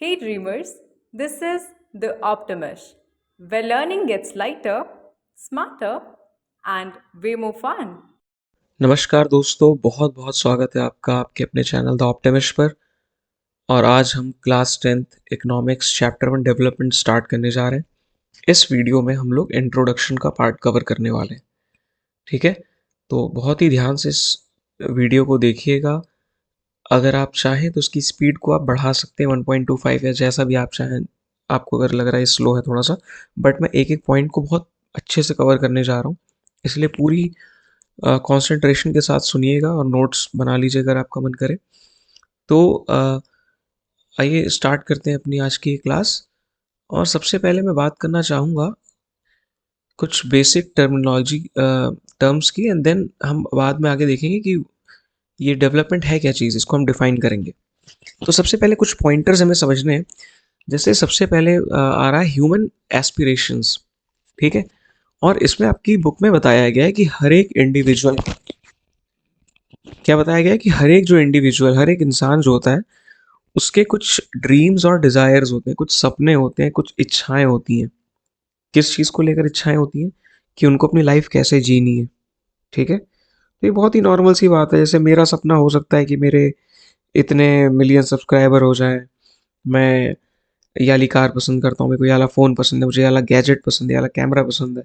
Hey dreamers, this is The Optimist, where learning gets lighter, smarter, and way more fun. नमस्कार दोस्तों, बहुत बहुत स्वागत है आपका आपके अपने चैनल द ऑप्टिमिस्ट पर। और आज हम class 10th economics chapter 1 development start करने जा रहे हैं। इस वीडियो में हम लोग इंट्रोडक्शन का पार्ट कवर करने वाले हैं। ठीक है, तो बहुत ही ध्यान से इस वीडियो को देखिएगा। अगर आप चाहें तो उसकी स्पीड को आप बढ़ा सकते हैं 1.25 या जैसा भी आप चाहें। आपको अगर लग रहा है स्लो है थोड़ा सा, बट मैं एक एक पॉइंट को बहुत अच्छे से कवर करने जा रहा हूँ, इसलिए पूरी कंसंट्रेशन के साथ सुनिएगा और नोट्स बना लीजिए अगर आपका मन करे तो। आइए स्टार्ट करते हैं अपनी आज की क्लास। और सबसे पहले मैं बात करना चाहूँगा कुछ बेसिक टर्मिनोलॉजी टर्म्स की, एंड देन हम बाद में आगे देखेंगे कि ये डेवलपमेंट है क्या चीज़, इसको हम डिफाइन करेंगे। तो सबसे पहले कुछ पॉइंटर्स हमें समझने हैं। जैसे सबसे पहले आ रहा है ह्यूमन एस्पिरेशंस। ठीक है, और इसमें आपकी बुक में बताया गया है कि हर एक इंडिविजुअल, क्या बताया गया है कि हर एक जो इंडिविजुअल, हर एक इंसान जो होता है, उसके कुछ ड्रीम्स और डिज़ायर्स होते हैं, कुछ सपने होते हैं, कुछ इच्छाएं होती हैं। किस चीज़ को लेकर इच्छाएं होती हैं? कि उनको अपनी लाइफ कैसे जीनी है। ठीक है, तो ये बहुत ही नॉर्मल सी बात है। जैसे मेरा सपना हो सकता है कि मेरे इतने मिलियन सब्सक्राइबर हो जाएं, मैं ये वाली कार पसंद करता हूँ, मेरे को ये वाला फ़ोन पसंद है, मुझे ये वाला गैजेट पसंद है, ये वाला कैमरा पसंद है।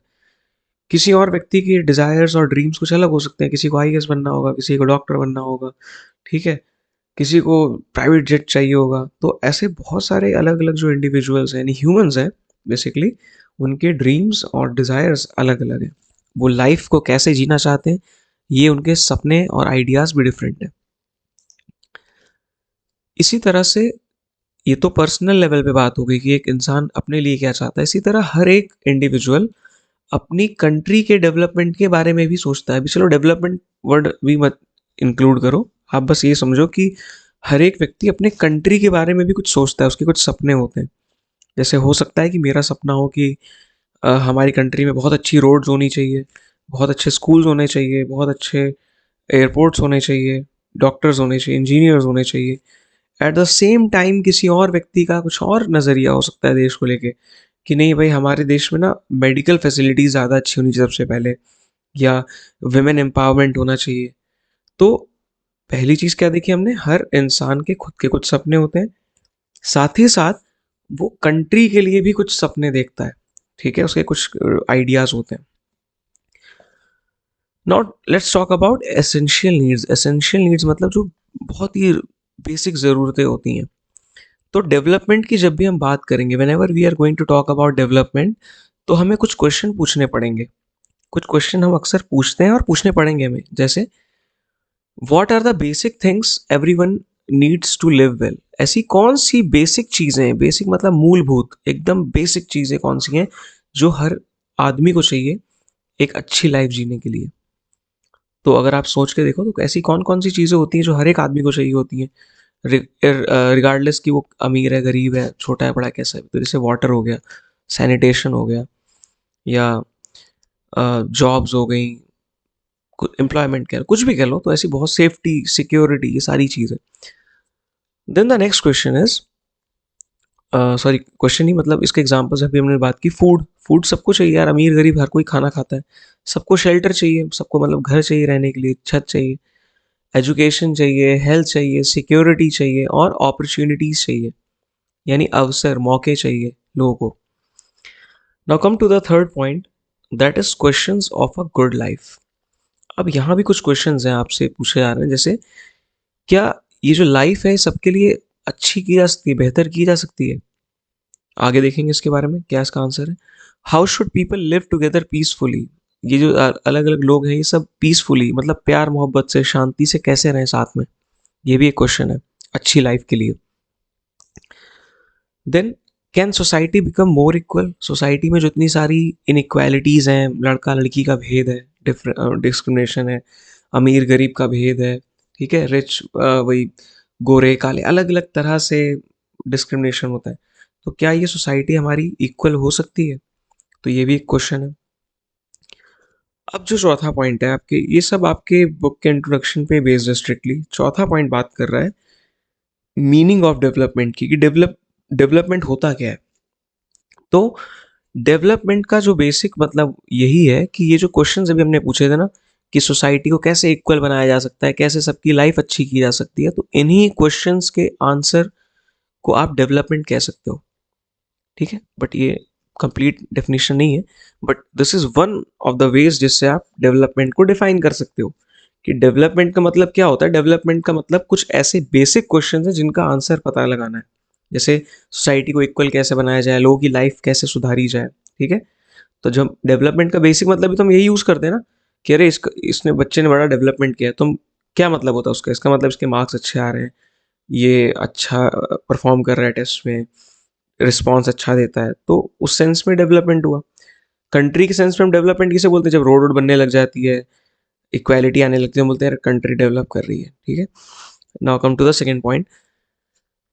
किसी और व्यक्ति की डिज़ायर्स और ड्रीम्स कुछ अलग हो सकते हैं। किसी को आईएएस बनना होगा, किसी को डॉक्टर बनना होगा। ठीक है, किसी को प्राइवेट जेट चाहिए होगा। तो ऐसे बहुत सारे अलग अलग जो इंडिविजुअल्स हैं, यानी ह्यूमंस हैं बेसिकली, उनके ड्रीम्स और डिज़ायर्स अलग अलग हैं। वो लाइफ को कैसे जीना चाहते हैं, ये उनके सपने और आइडियाज़ भी डिफरेंट हैं। इसी तरह से ये तो पर्सनल लेवल पे बात हो गई कि एक इंसान अपने लिए क्या चाहता है। इसी तरह हर एक इंडिविजुअल अपनी कंट्री के डेवलपमेंट के बारे में भी सोचता है। अभी चलो डेवलपमेंट वर्ड भी मत इंक्लूड करो, आप बस ये समझो कि हर एक व्यक्ति अपने कंट्री के बारे में भी कुछ सोचता है, उसके कुछ सपने होते हैं। जैसे हो सकता है कि मेरा सपना हो कि हमारी कंट्री में बहुत अच्छी रोड्स होनी चाहिए, बहुत अच्छे स्कूल्स होने चाहिए, बहुत अच्छे एयरपोर्ट्स होने चाहिए, डॉक्टर्स होने चाहिए, इंजीनियर्स होने चाहिए। एट द सेम टाइम किसी और व्यक्ति का कुछ और नज़रिया हो सकता है देश को लेके, कि नहीं भाई, हमारे देश में ना मेडिकल फैसिलिटीज़ ज़्यादा अच्छी होनी चाहिए सबसे पहले, या विमेन एम्पावरमेंट होना चाहिए। तो पहली चीज़ क्या देखी हमने, हर इंसान के खुद के कुछ सपने होते हैं, साथ ही साथ वो कंट्री के लिए भी कुछ सपने देखता है। ठीक है, उसके कुछ आइडियाज़ होते हैं। Not let's talk about essential needs. Essential needs मतलब जो बहुत ही बेसिक ज़रूरतें होती हैं। तो डेवलपमेंट की जब भी हम बात करेंगे, whenever we are going to talk about development, तो हमें कुछ क्वेश्चन पूछने पड़ेंगे। कुछ क्वेश्चन हम अक्सर पूछते हैं और पूछने पड़ेंगे हमें। जैसे what are the basic things everyone needs to live well. ऐसी कौन सी बेसिक चीज़ें हैं, बेसिक मतलब मूलभूत, एकदम बेसिक चीज़ें कौन सी हैं जो हर आदमी को चाहिए एक अच्छी लाइफ जीने के लिए। तो अगर आप सोच के देखो तो ऐसी कौन कौन सी चीज़ें होती हैं जो हर एक आदमी को चाहिए होती हैं, रिगार्डलेस कि वो अमीर है, गरीब है, छोटा है, बड़ा है, कैसा है। तो जैसे वाटर हो गया, सैनिटेशन हो गया, या जॉब्स हो गई, एम्प्लॉयमेंट कह लो, कुछ भी कह लो। तो ऐसी बहुत सेफ्टी, सिक्योरिटी, ये सारी चीज़ें। Then the next question is, sorry question ही मतलब इसके एग्जांपल्स अभी हमने बात की। फूड, फूड सबको चाहिए यार, अमीर गरीब हर कोई खाना खाता है। सबको शेल्टर चाहिए, सबको मतलब घर चाहिए रहने के लिए, छत चाहिए। एजुकेशन चाहिए, हेल्थ चाहिए, सिक्योरिटी चाहिए और अपॉर्चुनिटीज़ चाहिए, यानी अवसर, मौके चाहिए लोगों को। Now come to the third point, that is questions of a good life. अब यहाँ भी कुछ क्वेश्चंस हैं आपसे पूछे जा रहे हैं। जैसे क्या ये जो लाइफ है सबके लिए अच्छी की जा सकती है, बेहतर की जा सकती है? आगे देखेंगे इसके बारे में क्या इसका आंसर है। How should people live together peacefully. ये जो अलग अलग लोग हैं, ये सब पीसफुली मतलब प्यार मोहब्बत से, शांति से कैसे रहें साथ में, ये भी एक क्वेश्चन है अच्छी लाइफ के लिए। Then can society become more equal. Society में जो इतनी सारी इनइक्वालिटीज़ हैं, लड़का लड़की का भेद है, डिस्क्रिमिनेशन है, अमीर गरीब का भेद है, ठीक है, रिच वही गोरे काले, अलग अलग तरह से डिस्क्रिमिनेशन होता है। तो क्या ये सोसाइटी हमारी इक्वल हो सकती है? तो ये भी एक क्वेश्चन है। अब जो चौथा पॉइंट है आपके, ये सब आपके बुक के इंट्रोडक्शन पे बेस्ड है स्ट्रिक्टली। चौथा पॉइंट बात कर रहा है मीनिंग ऑफ डेवलपमेंट की, कि डेवलपमेंट होता क्या है? तो डेवलपमेंट का जो बेसिक मतलब यही है कि ये जो क्वेश्चंस अभी हमने पूछे थे ना, कि सोसाइटी को कैसे इक्वल बनाया जा सकता है, कैसे सबकी लाइफ अच्छी की जा सकती है, तो इन्हीं क्वेश्चंस के आंसर को आप डेवलपमेंट कह सकते हो। ठीक है, बट ये कंप्लीट डेफिनेशन नहीं है, but this is one of the ways जिससे आप डेवलपमेंट को डिफाइन कर सकते हो कि डेवलपमेंट का मतलब क्या होता है। डेवलपमेंट का मतलब कुछ ऐसे बेसिक क्वेश्चन है जिनका आंसर पता लगाना है, जैसे सोसाइटी को इक्वल कैसे बनाया जाए, लोगों की लाइफ कैसे सुधारी जाए। ठीक है, तो जब डेवलपमेंट का बेसिक मतलब भी तो हम यही यूज़ करते हैं ना कि अरे इसने बच्चे ने बड़ा डेवलपमेंट किया है, तो क्या मतलब होता है उसका? इसका मतलब इसके मार्क्स अच्छे आ रहे हैं, ये अच्छा परफॉर्म कर रहा है टेस्ट में, रिस्पॉन्स अच्छा देता है, तो उस सेंस में डेवलपमेंट हुआ। कंट्री के सेंस में हम डेवलपमेंट किसे बोलते हैं? जब रोड वोड बनने लग जाती है, इक्वालिटी आने लगती है, हम बोलते हैं कंट्री डेवलप कर रही है। ठीक है, now come to the second point.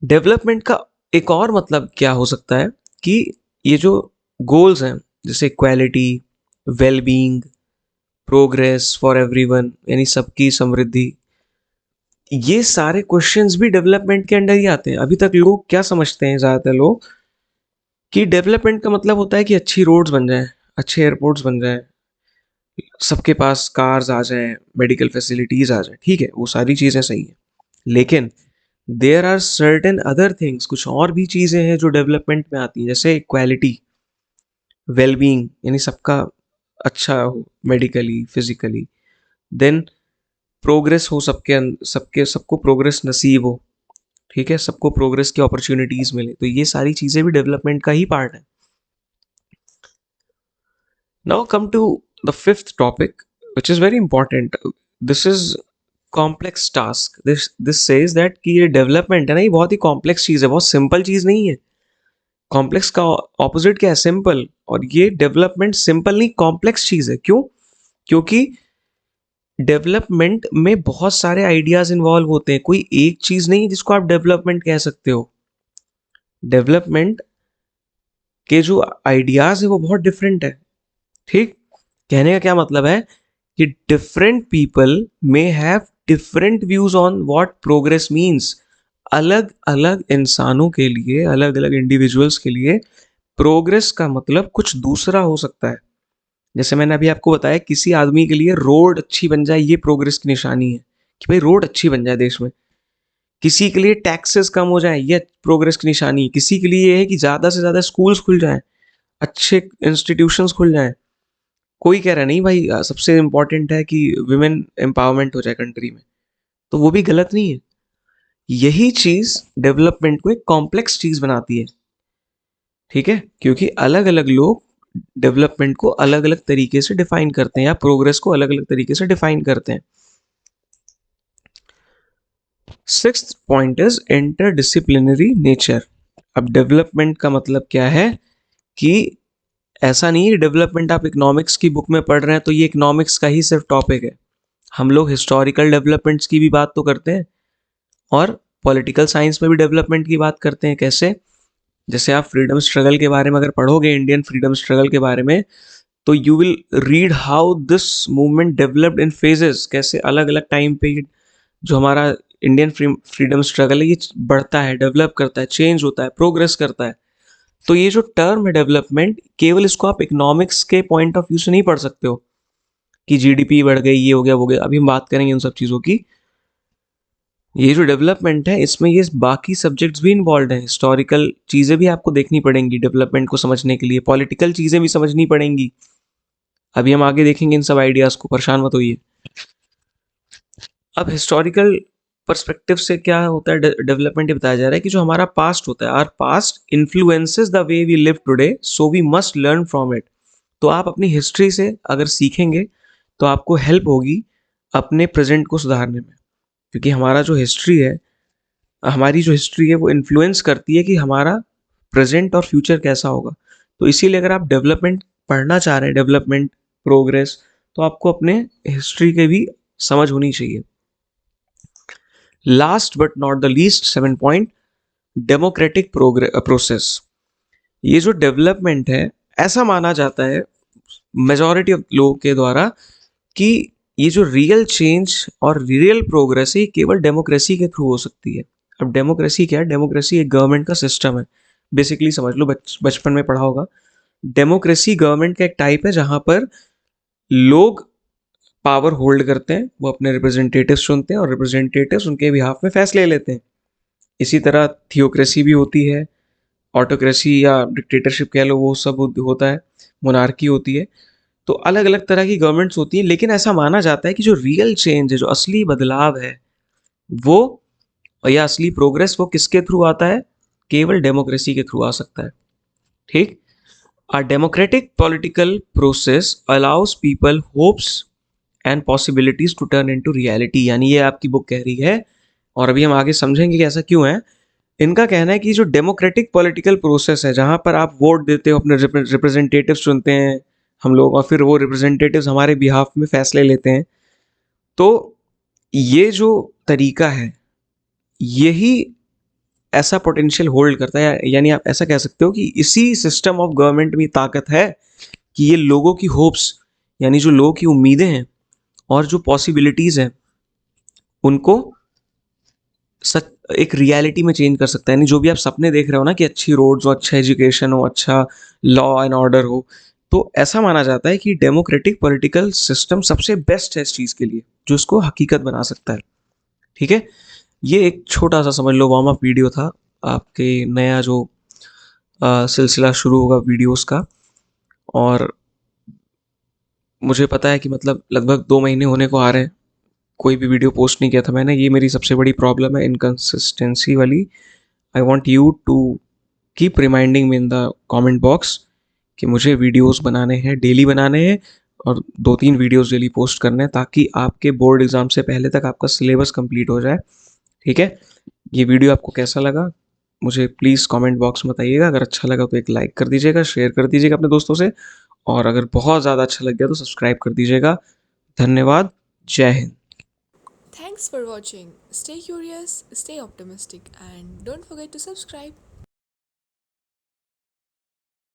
Development का एक और मतलब क्या हो सकता है कि ये जो गोल्स हैं, जैसे equality, wellbeing, progress for everyone, यानी सबकी समृद्धि, ये सारे क्वेश्चंस भी डेवलपमेंट के अंडर ही आते हैं। अभी तक लोग क्या समझते हैं, ज़्यादातर लोग, कि डेवलपमेंट का मतलब होता है कि अच्छी रोड्स बन जाएं, अच्छे एयरपोर्ट्स बन जाएं, सबके पास कार्स आ जाएं, मेडिकल फैसिलिटीज़ आ जाएं। ठीक है, वो सारी चीज़ें सही हैं, लेकिन there are certain other things, कुछ और भी चीज़ें हैं जो डेवलपमेंट में आती हैं, जैसे इक्वालिटी, वेलबींग, यानी सबका अच्छा हो मेडिकली फिजिकली, देन प्रोग्रेस हो, सबके सबको प्रोग्रेस नसीब हो। ठीक है, सबको प्रोग्रेस की अपॉर्चुनिटीज मिले, तो ये सारी चीजें भी डेवलपमेंट का ही पार्ट है। Now come to the fifth topic which is very important. This is complex task. This says that कि ये डेवलपमेंट है ना, ये बहुत ही कॉम्प्लेक्स चीज है, बहुत सिंपल चीज नहीं है। कॉम्प्लेक्स का ऑपोजिट क्या है? सिंपल। और ये डेवलपमेंट सिंपल नहीं, कॉम्प्लेक्स चीज है। क्यों? क्योंकि डेवलपमेंट में बहुत सारे आइडियाज इन्वॉल्व होते हैं, कोई एक चीज नहीं जिसको आप डेवलपमेंट कह सकते हो। डेवलपमेंट के जो आइडियाज है वो बहुत डिफरेंट है। ठीक, कहने का क्या मतलब है कि different people may have different views on what progress means. अलग अलग इंसानों के लिए, अलग अलग इंडिविजुअल्स के लिए प्रोग्रेस का मतलब कुछ दूसरा हो सकता है। जैसे मैंने अभी आपको बताया, किसी आदमी के लिए रोड अच्छी बन जाए ये प्रोग्रेस की निशानी है, कि भाई रोड अच्छी बन जाए देश में। किसी के लिए टैक्सेस कम हो जाए ये प्रोग्रेस की निशानी है। किसी के लिए ये है कि ज़्यादा से ज़्यादा स्कूल्स खुल जाएं, अच्छे इंस्टीट्यूशंस खुल जाएं। कोई कह रहा नहीं भाई सबसे इम्पोर्टेंट है कि वुमेन एम्पावरमेंट हो जाए कंट्री में, तो वो भी गलत नहीं है। यही चीज़ डेवलपमेंट को एक कॉम्प्लेक्स चीज़ बनाती है। ठीक है, क्योंकि अलग अलग लोग डेवलपमेंट को अलग अलग तरीके से डिफाइन करते हैं, या प्रोग्रेस को अलग अलग तरीके से डिफाइन करते हैं। Sixth point is interdisciplinary nature. अब डेवलपमेंट का मतलब क्या है कि ऐसा नहीं है डेवलपमेंट आप इकोनॉमिक्स की बुक में पढ़ रहे हैं तो ये इकोनॉमिक्स का ही सिर्फ टॉपिक है। हम लोग हिस्टोरिकल डेवलपमेंट्स की भी बात तो करते हैं, और पॉलिटिकल साइंस में भी डेवलपमेंट की बात करते हैं। कैसे? जैसे आप फ्रीडम स्ट्रगल के बारे में अगर पढ़ोगे, इंडियन फ्रीडम स्ट्रगल के बारे में, तो you will read how this movement developed in phases. कैसे अलग अलग टाइम पे जो हमारा इंडियन फ्रीडम स्ट्रगल है ये बढ़ता है, डेवलप करता है, चेंज होता है, प्रोग्रेस करता है। तो ये जो टर्म है डेवलपमेंट, केवल इसको आप इकोनॉमिक्स के पॉइंट ऑफ व्यू से नहीं पढ़ सकते हो कि जीडीपी बढ़ गई, ये हो गया, वो गया। अभी हम बात करेंगे उन सब चीज़ों की। ये जो डेवलपमेंट है इसमें ये बाकी सब्जेक्ट्स भी इन्वॉल्व हैं। हिस्टोरिकल चीज़ें भी आपको देखनी पड़ेंगी डेवलपमेंट को समझने के लिए, पॉलिटिकल चीज़ें भी समझनी पड़ेंगी। अभी हम आगे देखेंगे इन सब आइडियाज़ को, परेशान मत होइए। अब हिस्टोरिकल पर्सपेक्टिव से क्या होता है डेवलपमेंट, ये बताया जा रहा है कि जो हमारा पास्ट होता है, our past influences the way we live today, so we must learn from it. तो आप अपनी हिस्ट्री से अगर सीखेंगे तो आपको हेल्प होगी अपने प्रेजेंट को सुधारने में, क्योंकि हमारा जो हिस्ट्री है, हमारी जो हिस्ट्री है वो इन्फ्लुएंस करती है कि हमारा प्रेजेंट और फ्यूचर कैसा होगा। तो इसीलिए अगर आप डेवलपमेंट पढ़ना चाह रहे हैं, डेवलपमेंट, प्रोग्रेस, तो आपको अपने हिस्ट्री के भी समझ होनी चाहिए। Last but not the least, 7 point, democratic process. ये जो डेवलपमेंट है, ऐसा माना जाता है मेजॉरिटी ऑफ लोगों के द्वारा कि ये जो रियल चेंज और रियल प्रोग्रेस है ये केवल डेमोक्रेसी के थ्रू हो सकती है। अब डेमोक्रेसी क्या है? डेमोक्रेसी एक गवर्नमेंट का सिस्टम है बेसिकली समझ लो, बचपन में पढ़ा होगा। डेमोक्रेसी गवर्नमेंट का एक टाइप है जहां पर लोग पावर होल्ड करते हैं, वो अपने रिप्रेजेंटेटिव्स चुनते हैं और रिप्रेजेंटेटिव्स उनके बिहाफ में फैसले लेते हैं। इसी तरह थियोक्रेसी भी होती है, ऑटोक्रेसी या डिक्टेटरशिप कह लो, वो सब होता है, मोनार्की होती है। तो अलग अलग तरह की गवर्नमेंट्स होती हैं, लेकिन ऐसा माना जाता है कि जो रियल चेंज है, जो असली बदलाव है, वो या असली प्रोग्रेस वो किसके थ्रू आता है? केवल डेमोक्रेसी के थ्रू आ सकता है। ठीक। A democratic political process allows people hopes and possibilities to turn into reality। यानी ये आपकी बुक कह रही है, और अभी हम आगे समझेंगे कि ऐसा क्यों है। इनका कहना है कि जो डेमोक्रेटिक पॉलिटिकल प्रोसेस है, जहां पर आप वोट देते हो, अपने रिप्रेजेंटेटिव्स चुनते हैं हम लोग, और फिर वो रिप्रेजेंटेटिव्स हमारे बिहाफ में फैसले लेते हैं, तो ये जो तरीका है, यही ऐसा पोटेंशियल होल्ड करता है, यानी आप ऐसा कह सकते हो कि इसी सिस्टम ऑफ गवर्नमेंट में ताकत है कि ये लोगों की होप्स, यानी जो लोगों की उम्मीदें हैं और जो पॉसिबिलिटीज हैं, उनको एक रियलिटी में चेंज कर सकता है। यानी जो भी आप सपने देख रहे हो ना, कि अच्छी रोड्स हो, अच्छा एजुकेशन हो, अच्छा लॉ एंड ऑर्डर हो, तो ऐसा माना जाता है कि डेमोक्रेटिक पॉलिटिकल सिस्टम सबसे बेस्ट है इस चीज़ के लिए, जो इसको हकीकत बना सकता है। ठीक है, ये एक छोटा सा समझ लो वार्म अप वीडियो था आपके नया जो सिलसिला शुरू होगा वीडियोस का। और मुझे पता है कि मतलब लगभग 2 महीने होने को आ रहे हैं, कोई भी वीडियो पोस्ट नहीं किया था मैंने। ये मेरी सबसे बड़ी प्रॉब्लम है, इनकन्सिस्टेंसी वाली। I want you to keep reminding me in the comment box कि मुझे वीडियोस बनाने हैं, डेली बनाने हैं, और 2-3 वीडियोस डेली पोस्ट करने हैं, ताकि आपके बोर्ड एग्जाम से पहले तक आपका सिलेबस कंप्लीट हो जाए। ठीक है, ये वीडियो आपको कैसा लगा मुझे प्लीज़ कमेंट बॉक्स में बताइएगा। अगर अच्छा लगा तो एक लाइक कर दीजिएगा, शेयर कर दीजिएगा अपने दोस्तों से, और अगर बहुत ज़्यादा अच्छा लग गया तो सब्सक्राइब कर दीजिएगा। धन्यवाद। जय Hind. Thanks for watching. Stay curious, stay optimistic, and don't forget to subscribe.